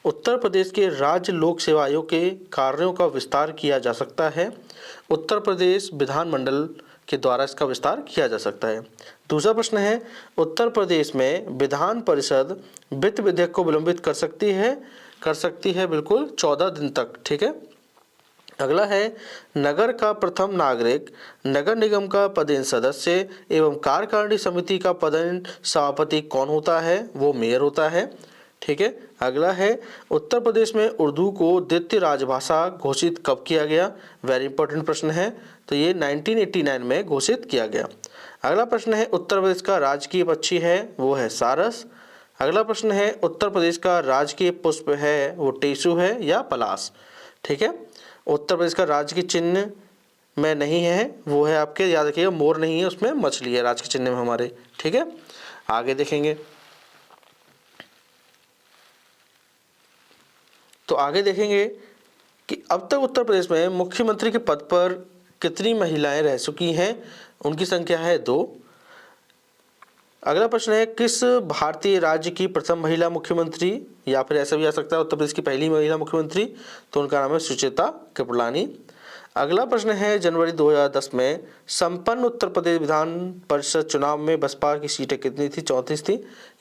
उत्तर प्रदेश के राज्य लोक सेवा आयोग के कार्यों का विस्तार किया जा सकता है। उत्तर प्रदेश विधानमंडल के द्वारा इसका विस्तार किया जा सकता है। दूसरा प्रश्न है, उत्तर प्रदेश में विधान परिषद वित्त विधेयक को विलंबित कर सकती है बिल्कुल 14 दिन तक। ठीक है। अगला है, नगर का प्रथम नागरिक नगर निगम का पदेन सदस्य एवं कार्यकारिणी समिति का पदेन सभापति कौन होता है? वो मेयर होता है। ठीक है। अगला है, उत्तर प्रदेश में उर्दू को द्वितीय राजभाषा घोषित कब किया गया? वेरी इंपॉर्टेंट प्रश्न है। तो ये 1989 में घोषित किया गया। अगला प्रश्न है, उत्तर प्रदेश का राजकीय पक्षी है, वो है सारस। अगला प्रश्न है, उत्तर प्रदेश का राजकीय पुष्प है, वो टेसू है या पलाश। ठीक है। उत्तर प्रदेश का राजकीय चिन्ह में नहीं है, वो है आपके, याद रखिएगा, मोर नहीं है, उसमें मछली है राजकीय चिन्ह में हमारे। ठीक है। आगे देखेंगे, तो आगे देखेंगे कि अब तक उत्तर प्रदेश में मुख्यमंत्री के पद पर कितनी महिलाएं रह चुकी हैं? उनकी संख्या है 2। अगला प्रश्न है, किस भारतीय राज्य की प्रथम महिला मुख्यमंत्री, या फिर ऐसा भी आ सकता है उत्तर प्रदेश की पहली महिला मुख्यमंत्री, तो उनका नाम है सुचेता कृपलानी। अगला प्रश्न है, जनवरी 2010 में संपन्न उत्तर प्रदेश विधान परिषद चुनाव में बसपा की सीटें कितनी थी? 34 थी।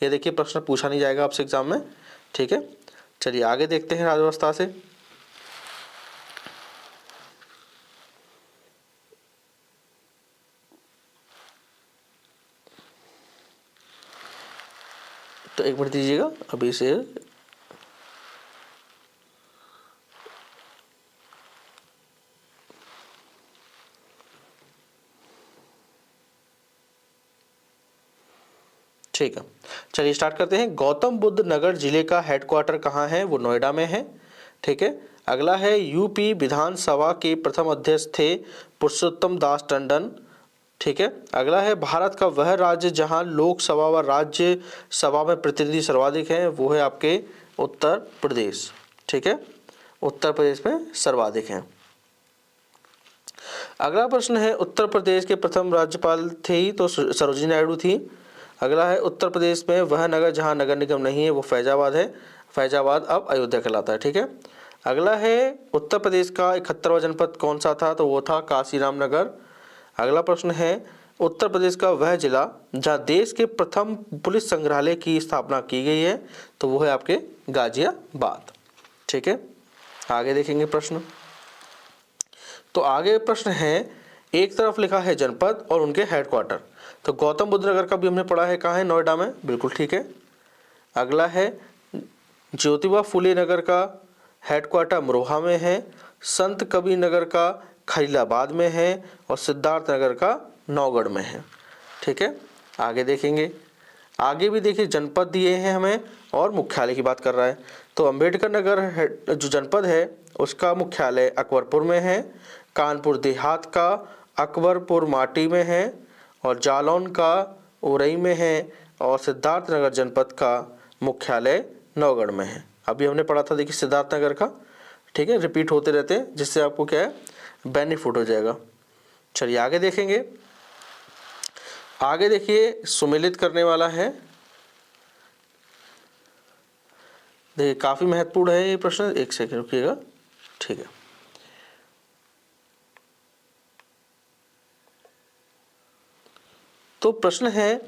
ये देखिए, प्रश्न पूछा नहीं जाएगा आपसे एग्जाम में। ठीक है। चलिए आगे देखते हैं राज्यव्यवस्था से। तो एक मिनट दीजिएगा, अभी से ठीक है। चलिए स्टार्ट करते हैं। गौतम बुद्ध नगर जिले का हेडक्वार्टर कहाँ है? वो नोएडा में है। ठीक है। अगला है, यूपी विधानसभा के प्रथम अध्यक्ष थे पुरुषोत्तम दास टंडन। ठीक है। अगला है, भारत का वह राज्य जहां लोकसभा व राज्य सभा में प्रतिनिधि सर्वाधिक हैं, वो है आपके उत्तर प्रदेश। ठीक है। उत्तर प्रदेश में सर्वाधिक हैं। अगला प्रश्न है, उत्तर प्रदेश के प्रथम राज्यपाल थे तो सरोजिनी नायडू थी। अगला है, उत्तर प्रदेश में वह नगर जहां नगर निगम नहीं है, वो फैजाबाद है। फैजाबाद अब अयोध्या कहलाता है। ठीक है। अगला है, उत्तर प्रदेश का 71वां जनपद कौन सा था? तो वो था काशीराम नगर। अगला प्रश्न है, उत्तर प्रदेश का वह जिला जहां देश के प्रथम पुलिस संग्रहालय की स्थापना की गई है, तो वो है आपके गाजियाबाद। ठीक है। आगे देखेंगे प्रश्न। तो आगे प्रश्न है, एक तरफ लिखा है जनपद और उनके हेडक्वार्टर, तो गौतम बुद्ध नगर का भी हमने पढ़ा है, कहाँ है? नोएडा में। बिल्कुल ठीक है। अगला है, ज्योतिबा फुले नगर का हेडक्वार्टर अमरोहा में है, संत कबीर नगर का खलीलाबाद में है और सिद्धार्थ नगर का नौगढ़ में है। ठीक है। आगे देखेंगे, आगे भी देखिए जनपद दिए हैं हमें और मुख्यालय की बात कर रहा है। तो अंबेडकर नगर जो जनपद है उसका मुख्यालय अकबरपुर में है, कानपुर देहात का अकबरपुर माटी में है और जालौन का उरई में है और सिद्धार्थ नगर जनपद का मुख्यालय नौगढ़ में है। अभी हमने पढ़ा था देखिए सिद्धार्थ नगर का। ठीक है। रिपीट होते रहते हैं जिससे आपको क्या है, बेनिफिट हो जाएगा। चलिए आगे देखेंगे। आगे देखिए, सुमेलित करने वाला है। देखिए काफी महत्वपूर्ण है ये प्रश्न, एक सेकंड रुकिएगा। ठीक है। तो प्रश्न है,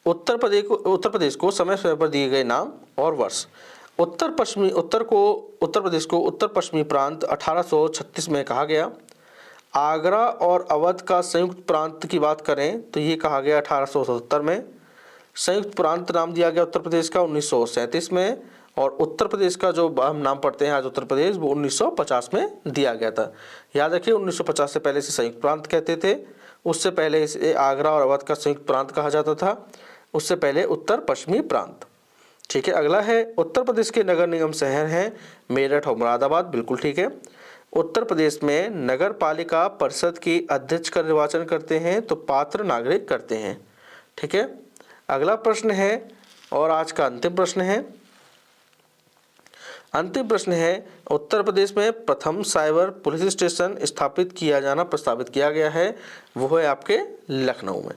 उत्तर प्रदेश को समय समय पर दिए गए नाम और वर्ष। उत्तर प्रदेश को उत्तर पश्चिमी प्रांत 1836 में कहा गया। आगरा और अवध का संयुक्त प्रांत की बात करें तो ये कहा गया 1877 में। संयुक्त प्रांत नाम दिया गया उत्तर प्रदेश का 1937 में और उत्तर प्रदेश का जो हम नाम पढ़ते हैं आज उत्तर प्रदेश, वो 1950 में दिया गया था। याद रखिए 1950 से पहले इसे संयुक्त प्रांत कहते थे, उससे पहले इसे आगरा और अवध का संयुक्त प्रांत कहा जाता था, उससे पहले उत्तर पश्चिमी प्रांत। ठीक है। अगला है, उत्तर प्रदेश के नगर निगम शहर हैं मेरठ और मुरादाबाद। बिल्कुल ठीक है। उत्तर प्रदेश में नगर पालिका परिषद की अध्यक्ष का निर्वाचन करते हैं तो पात्र नागरिक करते हैं। ठीक है। अगला प्रश्न है और आज का अंतिम प्रश्न है, अंतिम प्रश्न है, उत्तर प्रदेश में प्रथम साइबर पुलिस स्टेशन स्थापित किया जाना प्रस्तावित किया गया है, वो है आपके लखनऊ में।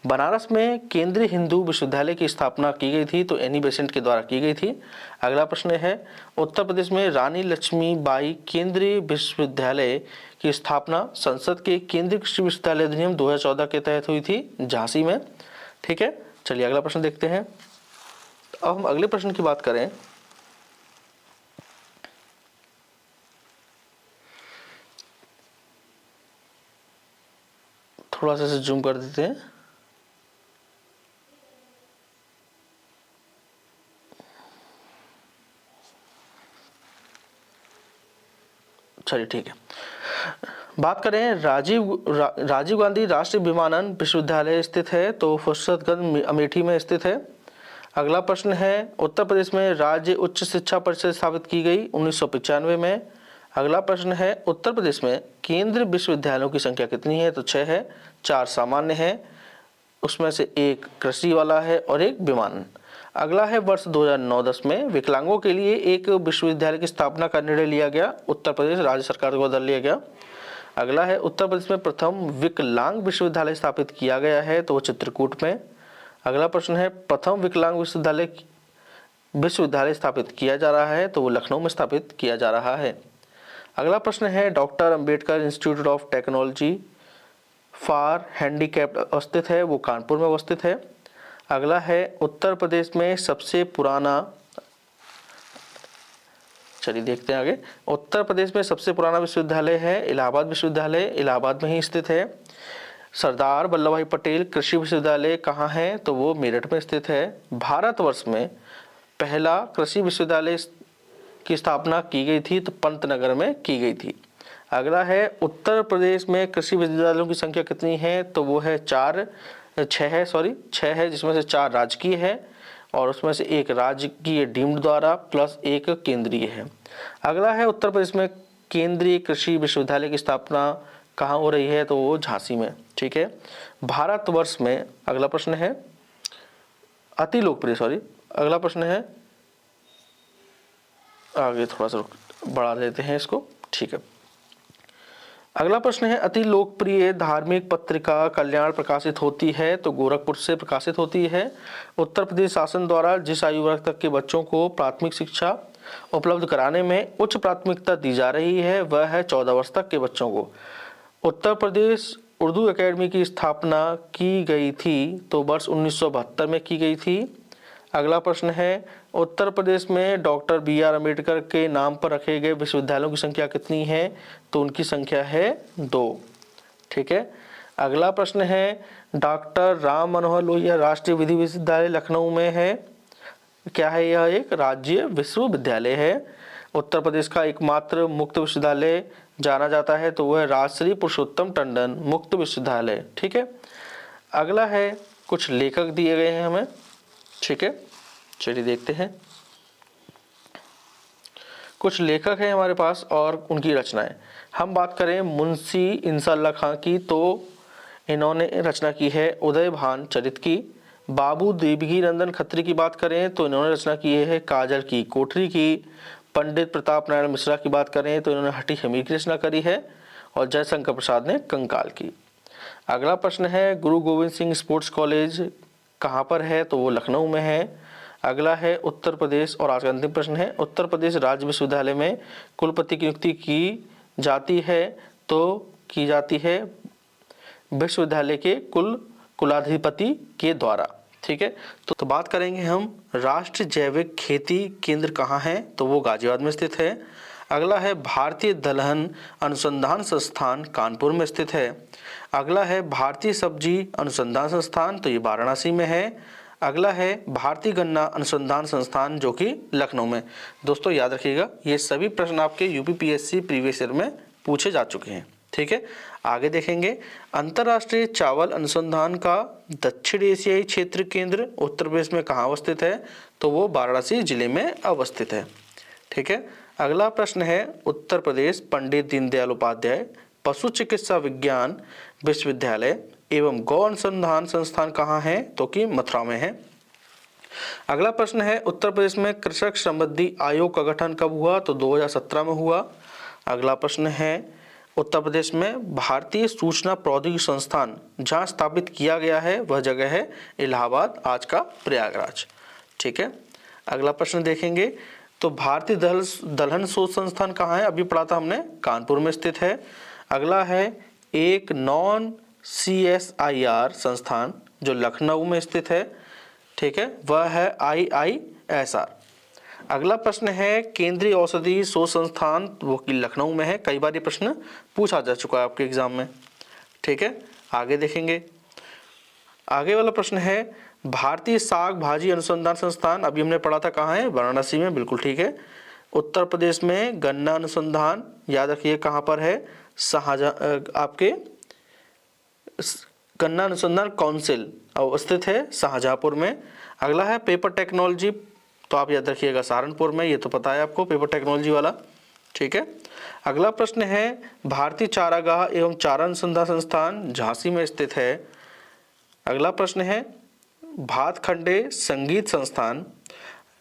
बनारस में केंद्रीय हिंदू विश्वविद्यालय की स्थापना की गई थी, तो एनी बेसेंट के द्वारा की गई थी। अगला प्रश्न है, उत्तर प्रदेश में रानी लक्ष्मीबाई केंद्रीय विश्वविद्यालय की स्थापना संसद के केंद्रीय कृषि विश्वविद्यालय अधिनियम 2014 के तहत हुई थी, झांसी में। ठीक है, चलिए अगला प्रश्न देखते हैं। अब हम अगले प्रश्न की बात करें, थोड़ा सा जूम कर देते हैं। चलिए ठीक है, बात करें राजीव गांधी राष्ट्रीय विमानन विश्वविद्यालय स्थित है, तो फुर्सतगंज अमेठी में स्थित है। अगला प्रश्न है, उत्तर प्रदेश में राज्य उच्च शिक्षा परिषद स्थापित की गई 1995 में। अगला प्रश्न है, उत्तर प्रदेश में केंद्रीय विश्वविद्यालयों की संख्या कितनी है, तो 6 है, 4 सामान्य है, उसमें से एक कृषि वाला है और एक विमानन। अगला है, वर्ष 2009-10 में विकलांगों के लिए एक विश्वविद्यालय की स्थापना का निर्णय लिया गया, उत्तर प्रदेश राज्य सरकार को बदल लिया गया। अगला है, उत्तर प्रदेश में प्रथम विकलांग विश्वविद्यालय स्थापित किया गया है, तो वो चित्रकूट में। अगला प्रश्न है, प्रथम विकलांग विश्वविद्यालय स्थापित किया जा रहा है, तो वो लखनऊ में स्थापित किया जा रहा है। अगला प्रश्न है, doctor Ambedkar institute of technology for handicapped स्थित है, वो कानपुर में अवस्थित है। अगला है, उत्तर प्रदेश में सबसे पुराना, चलिए देखते हैं आगे। उत्तर प्रदेश में सबसे पुराना विश्वविद्यालय है इलाहाबाद विश्वविद्यालय, इलाहाबाद में ही स्थित है। सरदार वल्लभ भाई पटेल कृषि विश्वविद्यालय कहाँ है, तो वो मेरठ में स्थित है। भारतवर्ष में पहला कृषि विश्वविद्यालय की स्थापना की गई थी, तो पंतनगर में की गई थी। अगला है, उत्तर प्रदेश में कृषि विश्वविद्यालयों की संख्या कितनी है, तो वो है 6 है, जिसमें से 4 राजकीय है और उसमें से एक राजकीय डीम्ड द्वारा प्लस एक केंद्रीय है। अगला है, उत्तर प्रदेश में केंद्रीय कृषि विश्वविद्यालय की स्थापना कहाँ हो रही है, तो वो झांसी में। ठीक है, भारतवर्ष में अगला प्रश्न है, अति लोकप्रिय अगला प्रश्न है, आगे थोड़ा सा बढ़ा देते हैं इसको। ठीक है, अगला प्रश्न है, अति लोकप्रिय धार्मिक पत्रिका कल्याण प्रकाशित होती है, तो गोरखपुर से प्रकाशित होती है। उत्तर प्रदेश शासन द्वारा जिस आयु वर्ग तक के बच्चों को प्राथमिक शिक्षा उपलब्ध कराने में उच्च प्राथमिकता दी जा रही है, वह है 14 वर्ष तक के बच्चों को। उत्तर प्रदेश उर्दू एकेडमी की स्थापना की गई थी, तो वर्ष 1972 में की गई थी। अगला प्रश्न है, उत्तर प्रदेश में डॉक्टर BR अम्बेडकर के नाम पर रखे गए विश्वविद्यालयों की संख्या कितनी है, तो उनकी संख्या है 2। ठीक है, अगला प्रश्न है, डॉक्टर राम मनोहर लोहिया राष्ट्रीय विधि विश्वविद्यालय लखनऊ में है, क्या है, यह एक राज्य विश्वविद्यालय है। उत्तर प्रदेश का एकमात्र मुक्त विश्वविद्यालय जाना जाता है, तो वह राजश्री पुरुषोत्तम टंडन मुक्त विश्वविद्यालय। ठीक है, अगला है, कुछ लेखक दिए गए हैं हमें। ठीक है, चलिए देखते हैं। कुछ लेखक हैं हमारे पास और उनकी रचनाएं। हम बात करें मुंशी इंसाल्लाह खां की, तो इन्होंने रचना की है उदय भान चरित की। बाबू देवगी नंदन खत्री की बात करें तो इन्होंने रचना की है काजल की कोठरी की। पंडित प्रताप नारायण मिश्रा की बात करें तो इन्होंने हठी हमीर की रचना करी है और जयशंकर प्रसाद ने कंकाल की। अगला प्रश्न है, गुरु गोविंद सिंह स्पोर्ट्स कॉलेज कहाँ पर है, तो वो लखनऊ में है। अगला है, उत्तर प्रदेश, और आज का अंतिम प्रश्न है, उत्तर प्रदेश राज्य विश्वविद्यालय में कुलपति की नियुक्ति की जाती है तो की जाती है विश्वविद्यालय के कुलाधिपति के द्वारा। ठीक है, तो बात करेंगे हम राष्ट्रीय जैविक खेती केंद्र कहाँ है, तो वो गाजियाबाद में स्थित है। अगला है, भारतीय दलहन अनुसंधान संस्थान कानपुर में स्थित है। अगला है, भारतीय सब्जी अनुसंधान संस्थान, तो ये वाराणसी में है। अगला है, भारतीय गन्ना अनुसंधान संस्थान जो कि लखनऊ में। दोस्तों याद रखिएगा, ये सभी प्रश्न आपके UPPSC प्रीवियस ईयर में पूछे जा चुके हैं। ठीक है, आगे देखेंगे, अंतर्राष्ट्रीय चावल अनुसंधान का दक्षिण एशियाई क्षेत्र केंद्र उत्तर प्रदेश में कहाँ अवस्थित है, तो वो वाराणसी जिले में अवस्थित है। ठीक है, अगला प्रश्न है, उत्तर प्रदेश पंडित दीनदयाल उपाध्याय पशु चिकित्सा विज्ञान विश्वविद्यालय एवं गौ अनुसंधान संस्थान कहाँ है, तो कि मथुरा में है। अगला प्रश्न है उत्तर प्रदेश में कृषक समृद्धि आयोग का गठन कब हुआ? तो 2017 में हुआ। अगला प्रश्न है उत्तर प्रदेश में भारतीय सूचना प्रौद्योगिकी संस्थान जहाँ स्थापित किया गया है वह जगह है इलाहाबाद, आज का प्रयागराज। ठीक है, अगला प्रश्न देखेंगे तो भारतीय दलहन शोध संस्थान कहाँ है? अभी पढ़ा था हमने, कानपुर में स्थित है। अगला है एक नॉन CSIR संस्थान जो लखनऊ में स्थित है, ठीक है, वह है IISR। अगला प्रश्न है केंद्रीय औषधि शोध संस्थान वो कि लखनऊ में है। कई बार ये प्रश्न पूछा जा चुका है आपके एग्जाम में। ठीक है, आगे देखेंगे। आगे वाला प्रश्न है भारतीय साग भाजी अनुसंधान संस्थान, अभी हमने पढ़ा था कहाँ है? वाराणसी में, बिल्कुल ठीक है। उत्तर प्रदेश में गन्ना अनुसंधान, याद रखिए कहाँ पर है? आपके गन्ना अनुसंधान काउंसिल अवस्थित है शाहजहाँपुर में। अगला है पेपर टेक्नोलॉजी, तो आप याद रखिएगा सहारनपुर में, ये तो पता है आपको पेपर टेक्नोलॉजी वाला। ठीक है, अगला प्रश्न है भारतीय चारागाह एवं चारा अनुसंधान संस्थान झांसी में स्थित है। अगला प्रश्न है भातखंडे संगीत संस्थान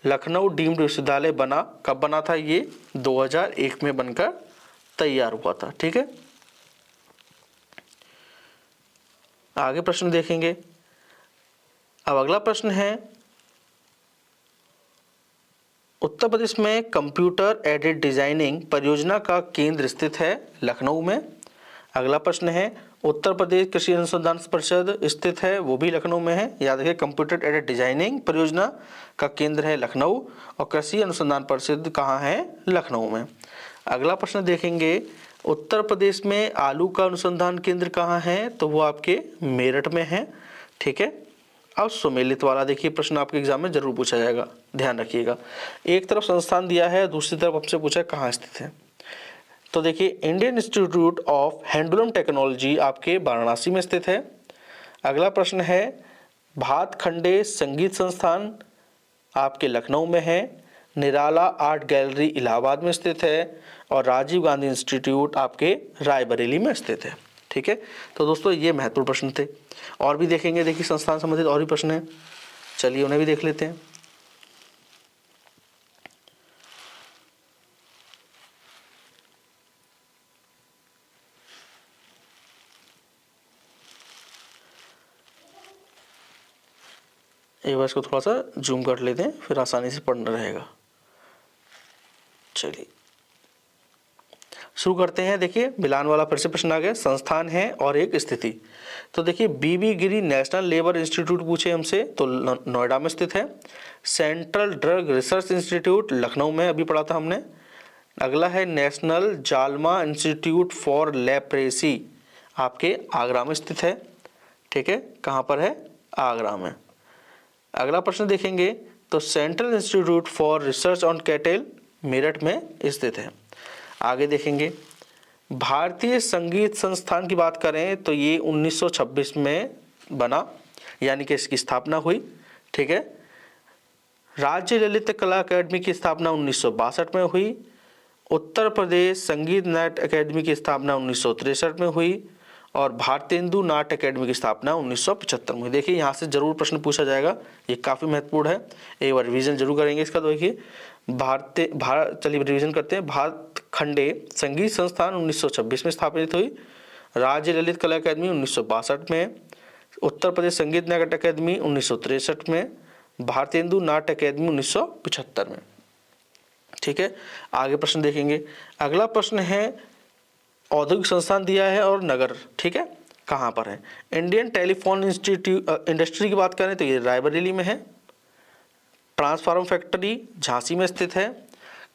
लखनऊ डीम्ड विश्वविद्यालय बना, कब बना था? ये 2001 में बनकर तैयार हुआ था। ठीक है, आगे प्रश्न देखेंगे। अब अगला प्रश्न है उत्तर प्रदेश में कंप्यूटर एडेड डिजाइनिंग परियोजना का केंद्र स्थित है लखनऊ में। अगला प्रश्न है उत्तर प्रदेश कृषि अनुसंधान परिषद स्थित है, वो भी लखनऊ में है। याद रखिए कंप्यूटर एडेड डिजाइनिंग परियोजना का केंद्र है लखनऊ और कृषि अनुसंधान परिषद कहाँ है? लखनऊ में। अगला प्रश्न देखेंगे उत्तर प्रदेश में आलू का अनुसंधान केंद्र कहाँ है? तो वो आपके मेरठ में है। ठीक है, अब सुमेलित वाला देखिए प्रश्न आपके एग्जाम में जरूर पूछा जाएगा, ध्यान रखिएगा। एक तरफ संस्थान दिया है, दूसरी तरफ आपसे पूछा है कहाँ स्थित है। तो देखिए Indian institute of handloom technology आपके वाराणसी में स्थित है। अगला प्रश्न है भातखंडे संगीत संस्थान आपके लखनऊ में है। निराला आर्ट गैलरी इलाहाबाद में स्थित है और राजीव गांधी इंस्टीट्यूट आपके रायबरेली में स्थित है। ठीक है, तो दोस्तों ये महत्वपूर्ण प्रश्न थे। और भी देखेंगे, देखिए संस्थान संबंधित और भी प्रश्न हैं, चलिए उन्हें भी देख लेते हैं। एक बार इसको थोड़ा सा जूम कर लेते हैं, फिर आसानी से पढ़ना रहेगा। चलिए शुरू करते हैं। देखिए मिलान वाला फिर से प्रश्न आ गया, संस्थान है और एक स्थिति। तो देखिए बीबी गिरी नेशनल लेबर इंस्टीट्यूट पूछे हमसे, तो नोएडा में स्थित है। Central drug research institute Lucknow में, अभी पढ़ा था हमने। अगला है नेशनल जालमा इंस्टीट्यूट फॉर लेप्रेसी आपके आगरा में स्थित है। ठीक है, कहाँ पर है? आगरा में। अगला प्रश्न देखेंगे तो central institute for research on cattle Meerut में स्थित है। आगे देखेंगे भारतीय संगीत संस्थान की बात करें तो ये 1926 में बना, यानी कि इसकी स्थापना हुई। ठीक है, राज्य ललित कला अकादमी की स्थापना 1962 में हुई। उत्तर प्रदेश संगीत नाट्य अकादमी की स्थापना 1963 में हुई और भारतेंदु नाट्य अकादमी की स्थापना 1975 में हुई। देखिए यहाँ से जरूर प्रश्न पूछा जाएगा, ये काफ़ी महत्वपूर्ण है, एक बार रिवीजन जरूर करेंगे इसका। तो देखिए चलिए रिवीजन करते हैं। भातखंडे संगीत संस्थान 1926 में स्थापित हुई। राज्य ललित कला अकादमी 1962 में। उत्तर प्रदेश संगीत नाट्य अकादमी 1963 में। भारतेंदु नाट्य अकादमी 1975 में। ठीक है, आगे प्रश्न देखेंगे। अगला प्रश्न है औद्योगिक संस्थान दिया है और नगर, ठीक है, कहाँ पर है? इंडियन टेलीफोन इंडस्ट्री की बात करें तो ये रायबरेली में है। ट्रांसफार्मर फैक्ट्री झांसी में स्थित है।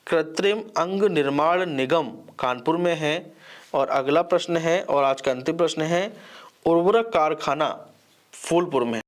कृत्रिम अंग निर्माण निगम कानपुर में है। और अगला प्रश्न है और आज का अंतिम प्रश्न है उर्वरक कारखाना फूलपुर में।